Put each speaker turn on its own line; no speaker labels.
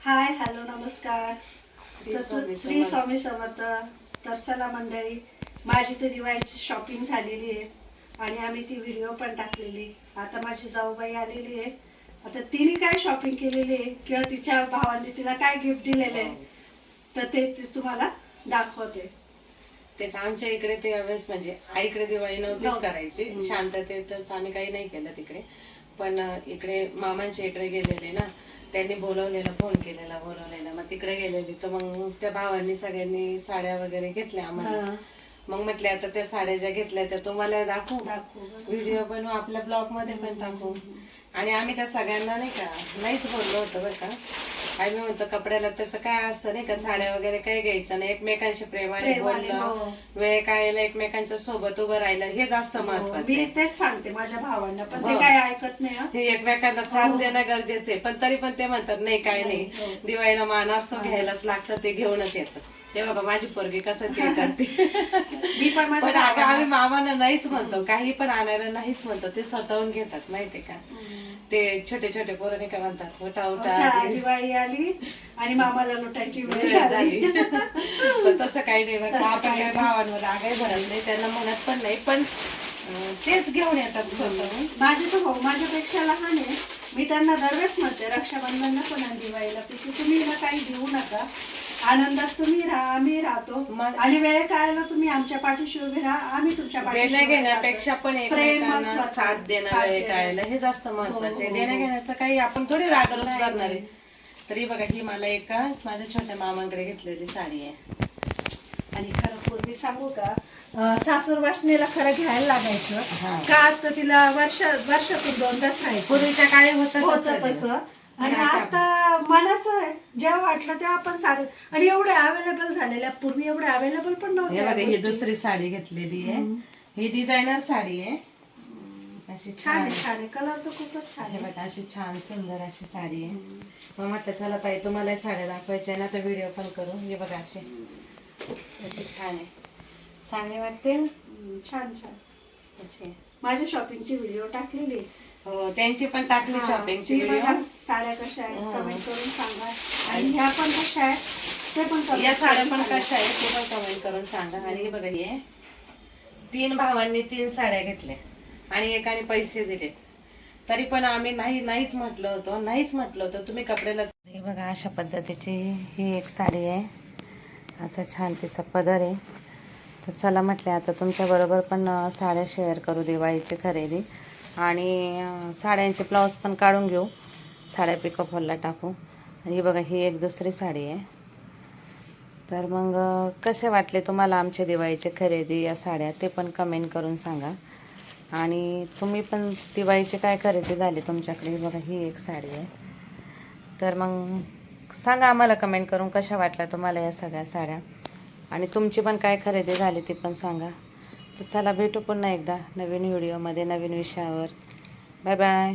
Hi hello नमस्कार. श्री स्वामी समर्थ. तर चला मंडळी, माझी तर दिवाळीची शॉपिंग झालेली आहे आणि आम्ही ती व्हिडिओ पण टाकलेली. आता माझी जाऊबाई आलेली आहे. आता तिने काय शॉपिंग केलेली आहे किंवा तिच्या भावाने तिला काय गिफ्ट दिलेले आहे तर ते तुम्हाला दाखवते.
तेच आमच्या इकडे ते वेळेस म्हणजे आईकडे दिवाळी नव्हतीच करायची, शांततेतच आम्ही काही नाही केलं तिकडे. पण इकडे मामांच्या इकडे गेलेले ना, त्यांनी बोलवलेलं, फोन केलेला, बोलवलेला, मग तिकडे गेलेली. तर मग त्या भावांनी सगळ्यांनी साड्या वगैरे घेतल्या आम्हाला. मग म्हटले आता त्या साड्या ज्या घेतल्या त्या तुम्हाला दाखवू, व्हिडिओ बनवू, आपल्या ब्लॉग मध्ये पण टाकू. आणि आम्ही त्या सगळ्यांना नाही का नाहीच बोललो होतो बरं का. आम्ही म्हणतो कपड्याला त्याचं काय असतं नाही का, साड्या वगैरे काही घ्यायचं नाही, एकमेकांशी प्रेमाने बोलणं, वेळ काढायला एकमेकांच्या सोबत उभं राहिलं, हे जास्त महत्वाचं.
मी तेच सांगते माझ्या भावांना, पण ते काय ऐकत नाही.
हे एकमेकांना साथ देणं गरजेचं आहे. पण तरी पण ते म्हणतात नाही काय नाही, दिवाळीला मान असतो, घ्यायलाच लागतं, ते घेऊनच येतात. ते बघा माझी पोरगी कसं ते करते.
मी पण
आम्ही मामांना नाहीच म्हणतो, काही पण आणायला नाहीच म्हणतो, ते स्वतःहून घेतात माहितीये का. ते छोटे छोटे पोरं नाही का म्हणतात उठा उठा,
दिवाळी आली आणि मामाला लुटायची वेळ झाली.
पण तसं काही नाही बघा, आपण काही भावांवर आगाई भरत नाही, त्यांना म्हणत पण नाही, पण तेच घेऊन येतात स्वतःहून.
माझे तर भाऊ माझ्यापेक्षा लहान आहे. मी त्यांना दरवेळेस म्हणते रक्षाबंधनला पण आणि दिवाळीला की तुम्ही ना काही देऊ नका, आनंदात तुम्ही राहा, आम्ही राहतो, आणि वेळ काढायला तुम्ही आमच्या पाठीशी उभे राहा, आम्ही तुमच्या पाठीशी.
घेण्यापेक्षा पण एकमेकांना साथ देणं, वेळ काढायला हे जास्त महत्वाचं आहे. देण्या घेण्याचं काही आपण थोडी रागरोस करणार आहे. तरी बघा ही मला एका माझ्या छोट्या मामांकडे घेतलेली साडी आहे.
आणि खरं पूर्वी सांगू का, सासूर वासनेला खरं घ्यायला लागायचं का, तर तिला वर्षातून दोनदाच राहायचं.
पूर्वीच्या काळी होतं
तसं. आणि आता मनाचं आहे, जेव्हा वाटलं तेव्हा आपण साडी. आणि एवढे अवेलेबल झालेल्या, पूर्वी एवढे अवेलेबल पण नव्हते.
ही दुसरी साडी घेतलेली आहे, ही डिझायनर साडी आहे. अशी
छान आहे, छान आहे, कलर तर खूपच छान आहे
बघा. अशी छान सुंदर अशी साडी आहे. मग म्हटलं चला ताई तुम्हाला साड्या दाखवायच्या ना, तर व्हिडिओ पण करू. हे बघा अशी छान आहे, चांगली वाटते.
छान छान अशी माझ्या शॉपिंगची व्हिडिओ टाकलेली.
हो, त्यांची पण टाकली शॉपिंगची व्हिडिओ.
साड्या कशा आहेत कमेंट करून सांगा, आणि ह्या पण कशा आहेत ते पण,
या साड्या पण कशा आहेत ते पण कमेंट करून सांगा. आणि हे बघा, हे 3 भावांनी 3 साड्या घेतल्या आणि एकाने पैसे दिलेत, तरी पण आम्ही नाहीच म्हटलं होतं तुम्ही कपड्याला. हे बघा अशा पद्धतीची ही एक साडी आहे, असं छान तिचा पदर आहे. तर चला म्हटले आता तुमच्याबरोबर पण साड्या शेअर करू, दिवाळीची खरेदी, आणि साड्यांचे ब्लाऊज पण काढून घेऊ, साड्या पिकअप हॉलला टाकू. आणि बघा ही एक दुसरी साडी आहे. तर मग कसे वाटले तुम्हाला आमचे दिवाळीचे खरेदी या साड्या, ते पण कमेंट करून सांगा. आणि तुम्ही पण दिवाळीची काय खरेदी झाली तुमच्याकडे. बघा ही एक साडी आहे. तर मग सांगा आम्हाला कमेंट करून कशा वाटल्या तुम्हाला या सगळ्या साड्या, आणि तुमची पण काय खरेदी झाली ती पण सांगा. तर चला भेटू पुन्हा एकदा नवीन व्हिडिओमध्ये, नवीन विषयावर. Bye bye.